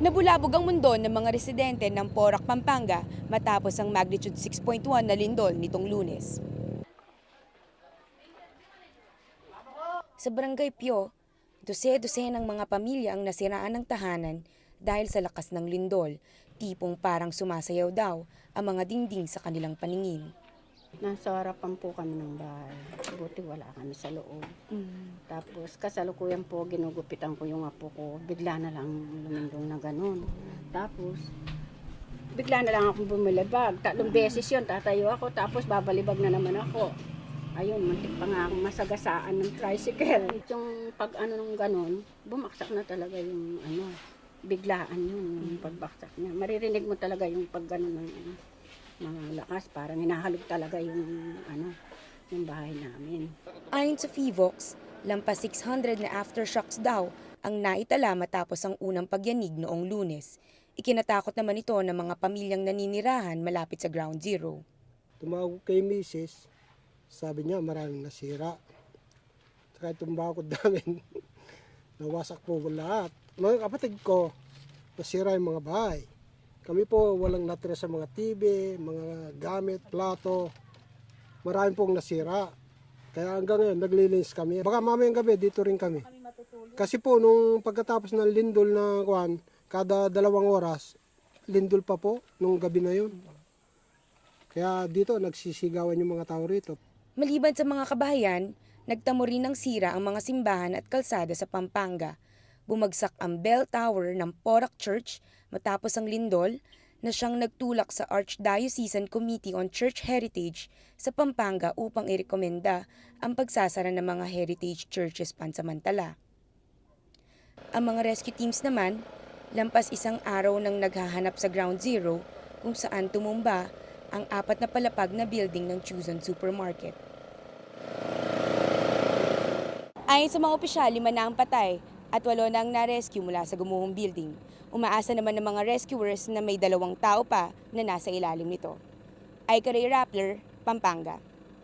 Nabulabog ang mundo ng mga residente ng Porac, Pampanga matapos ang magnitude 6.1 na lindol nitong Lunes. Sa Barangay Pio, dose-dose ng mga pamilya ang nasiraan ng tahanan dahil sa lakas ng lindol, tipong parang sumasayaw daw ang mga dingding sa kanilang paningin. Nasa harapan po kami ng bahay. Buti wala kami sa loob. Tapos kasalukuyan po ginugupitan ko yung apo ko. Bigla na lang lumindong na ganun. Tapos bigla na lang akong bumilibag. 3 beses yun, tatayo ako. Tapos babalibag na naman ako. Ayun, muntik pa nga akong masagasaan ng tricycle. Yung pag nung ganun, bumaksak na talaga yung biglaan yun, yung pagbaksak niya. Maririnig mo talaga yung pag ganun ng mga lakas, parang hinahalog talaga yung bahay namin. Ayon sa FIVOX, lampas 600 na aftershocks daw ang naitala matapos ang unang pagyanig noong Lunes. Ikinatakot naman ito ng mga pamilyang naninirahan malapit sa ground zero. Tumawag kay Mrs. Sabi niya maraming nasira. Saka itong bakod namin, nawasak po lahat. Mga kapatid ko, nasira yung mga bahay. Kami po walang natira sa mga TV, mga gamit, plato. Marami pong nasira. Kaya hanggang ngayon, naglilinis kami. Baka mamayang gabi, dito rin kami. Kasi po, nung pagkatapos ng lindol na kada 2 oras, lindol pa po, nung gabi na yun. Kaya dito, nagsisigawan yung mga tao rito. Maliban sa mga kabahayan, nagtamo rin ng sira ang mga simbahan at kalsada sa Pampanga. Bumagsak ang bell tower ng Porac Church matapos ang lindol na siyang nagtulak sa Archdiocesan Committee on Church Heritage sa Pampanga upang irekomenda ang pagsasara ng mga heritage churches pansamantala. Ang mga rescue teams naman, lampas 1 araw nang naghahanap sa ground zero kung saan tumumba ang 4 na palapag na building ng Chusan Supermarket. Ayon sa mga opisyal, 5 na ang patay at 8 na ang na-rescue mula sa gumuhong building. Umaasa naman ng mga rescuers na may 2 tao pa na nasa ilalim nito. Aika Ray Rappler, Pampanga.